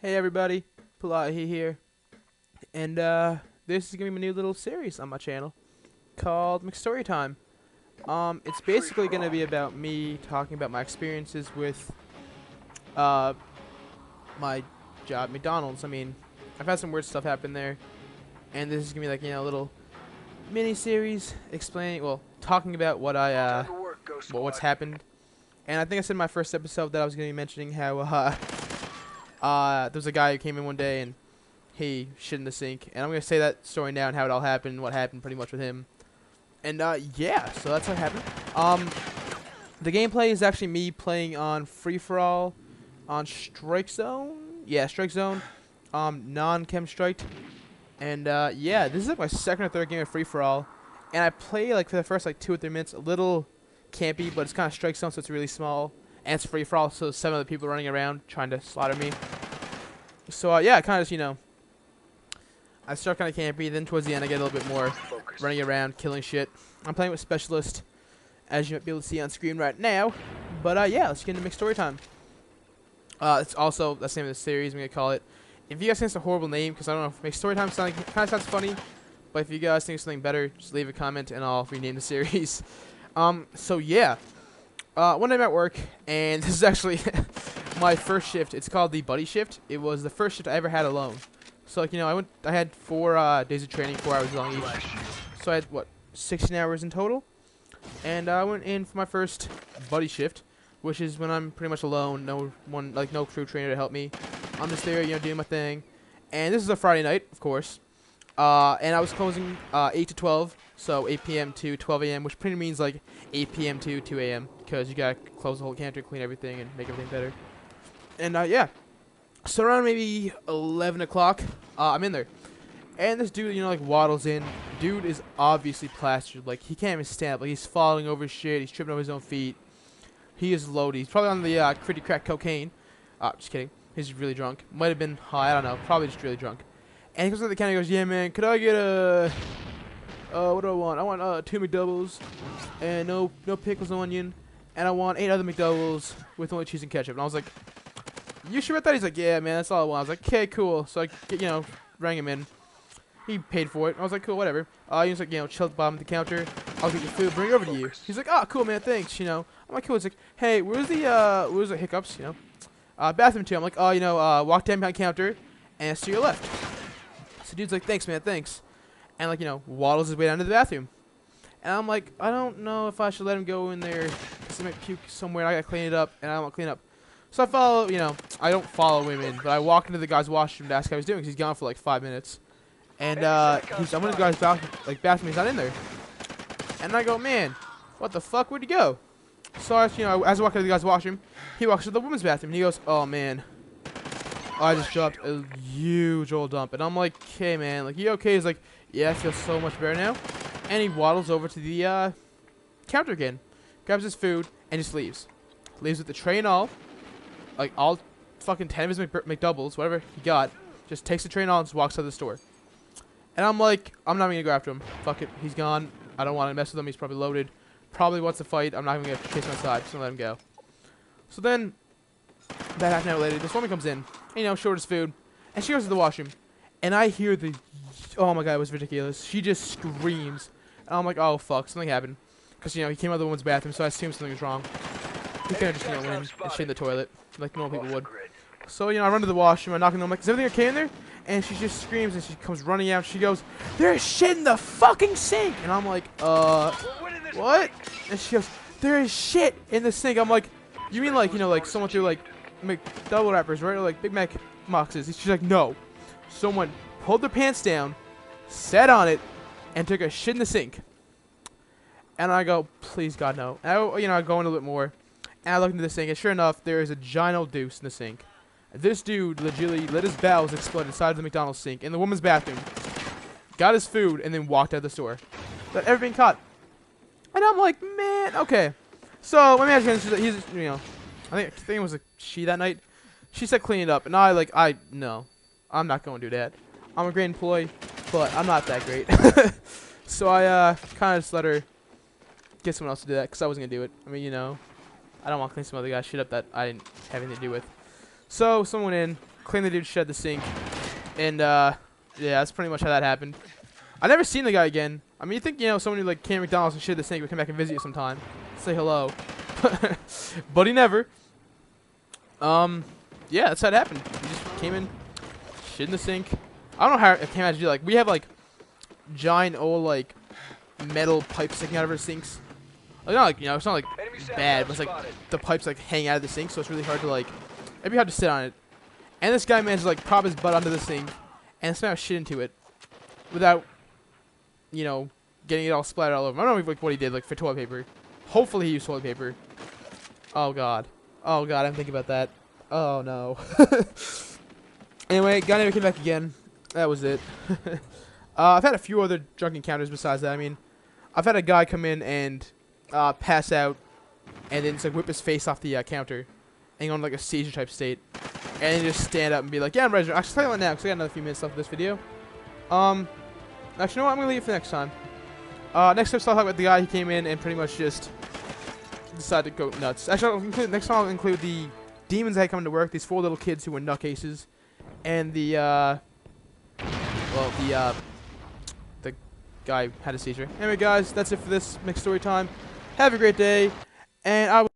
Hey everybody, Pulahi here, and this is gonna be my new little series on my channel called McStory Time. It's basically gonna be about me talking about my experiences with uh my job, McDonald's. I mean, I've had some weird stuff happen there, and this is gonna be like a little mini series explaining, well, talking about what what's happened. And I think I said in my first episode that I was gonna be mentioning how there was a guy who came in one day and he shit in the sink, and I'm gonna say that story now and how it all happened, what happened pretty much with him, and yeah, so that's what happened. The gameplay is actually me playing on free for all, on Strike Zone, yeah, Strike Zone, non-chem strike, and yeah, this is like my second or third game of free for all, and I play like for the first like 2 or 3 minutes, a little campy, but it's kind of Strike Zone, so it's really small, and it's free for all, so 7 other people running around trying to slaughter me. So yeah, kind of just, I start kind of campy, then towards the end I get a little bit more running around, killing shit. I'm playing with Specialist, as you might be able to see on screen right now. But yeah, let's get into McStory Time. It's also the name of the series, I'm going to call it. If you guys think it's a horrible name, because I don't know, if McStory Time kind of sounds funny, but if you guys think it's something better, just leave a comment and I'll rename the series. So yeah, one day I'm at work, and this is actually my first shift. It's called the buddy shift. It was the first shift I ever had alone. So like, I had 4 days of training, 4 hours long each. So I had what, 16 hours in total. And I went in for my first buddy shift, which is when I'm pretty much alone, no crew trainer to help me. I'm just there, doing my thing. And this is a Friday night, of course. And I was closing 8 to 12, so 8 p.m. to 12 a.m., which pretty means like 8 p.m. to 2 a.m. because you gotta close the whole canter, clean everything, and make everything better. And yeah. So around maybe 11 o'clock, I'm in there. And this dude, like waddles in. Dude is obviously plastered. Like, he can't even stand up. Like, he's falling over shit. He's tripping over his own feet. He is loaded. He's probably on the pretty crack cocaine. Just kidding. He's really drunk. Might have been high. I don't know. Probably just really drunk. And he comes to the counter and goes, yeah, man, could I get a... what do I want? I want 2 McDoubles. And no pickles and onion. And I want 8 other McDoubles with only cheese and ketchup. And I was like... You sure about that? He's like, yeah, man, that's all I want. I was like, okay, cool. So I, rang him in. He paid for it. I was like, cool, whatever. He was like, chill at the bottom of the counter. I'll get your food, bring it over to you. He's like, oh, cool, man, thanks, I'm like, cool. He's like, hey, where's the hiccups, bathroom too. I'm like, oh, walk down behind the counter, and it's to your left. So dude's like, thanks, man, thanks. And like, waddles his way down to the bathroom. And I'm like, I don't know if I should let him go in there, because he might puke somewhere, and I gotta clean it up, and I don't want to clean up. So I follow, I don't follow him in, but I walk into the guy's washroom to ask how he's doing, because he's gone for like 5 minutes. And I'm in the guy's bathroom, he's not in there. And I go, man, what the fuck, where'd he go? So as I walk into the guy's washroom, he walks to the women's bathroom, and he goes, oh man, I just dropped a huge old dump. And I'm like, okay, man, like, you okay? He's like, yeah, I feel so much better now. And he waddles over to the counter again, grabs his food, and just leaves. Leaves with the tray and all. Like, all fucking 10 of his McDoubles, whatever he got, just takes the tray and all and just walks out of the store. And I'm like, I'm not even gonna go after him. Fuck it, he's gone. I don't want to mess with him. He's probably loaded. Probably wants to fight. I'm not even gonna chase him outside. Just gonna let him go. So then, about half an hour later, this woman comes in, short his food, and she goes to the washroom. And I hear oh my god, it was ridiculous. She just screams. And I'm like, oh fuck, something happened. Because, he came out of the woman's bathroom, so I assumed something was wrong. He couldn't just, went in and shit in the toilet, like normal people would. So, I run to the washroom, I knock on the door, I'm like, is everything okay in there? And she just screams, and she comes running out, she goes, there's shit in the fucking sink! And I'm like, what? And she goes, there is shit in the sink. I'm like, you mean like, like someone threw like McDouble wrappers, right? Or like Big Mac boxes. She's like, no. Someone pulled their pants down, sat on it, and took a shit in the sink. And I go, please God, no. And I go in a little bit more. And I look into the sink, and sure enough, there is a giant old deuce in the sink. This dude legitimately let his bowels explode inside of the McDonald's sink in the woman's bathroom, got his food, and then walked out the store. That ever been caught. And I'm like, man, okay. So my manager, he's, I think it was a she that night. She said clean it up, and no, I'm not going to do that. I'm a great employee, but I'm not that great. So I kind of just let her get someone else to do that, because I wasn't gonna do it. I mean, I don't want to clean some other guy's shit up that I didn't have anything to do with. So someone went in, claimed the dude shed the sink. And, yeah, that's pretty much how that happened. I never seen the guy again. I mean, you think, you know, someone who, like, came to McDonald's and shit the sink would come back and visit you sometime. Say hello. But he never. Yeah, that's how it happened. He just came in, shit in the sink. I don't know how it came out to do. Like, we have, like, giant old, like, metal pipes sticking out of our sinks. Like, not like, you know, it's not, like, bad, but it's, like, the pipes, like, hang out of the sink, so it's really hard to, like, it'd be hard to sit on it. And this guy managed to, like, prop his butt onto the sink and smash shit into it without, you know, getting it all splattered all over. I don't know, like, what he did, like, for toilet paper. Hopefully he used toilet paper. Oh, God. Oh, God, I'm thinking about that. Oh, no. Anyway, guy never came back again. That was it. I've had a few other drunk encounters besides that. I mean, I've had a guy come in and pass out and then just, like, whip his face off the counter and go in, like, a seizure-type state. And then just stand up and be like, yeah, I'm ready. Actually, tell you what now, because I got another few minutes left of this video. Actually, you know what? I'm going to leave it for next time. Next time, I'll talk about the guy who came in and pretty much just decided to go nuts. Actually, next time I'll include the demons that had come to work, these 4 little kids who were nutcases, and the guy had a seizure. Anyway, guys, that's it for this mixed story time. Have a great day, and I will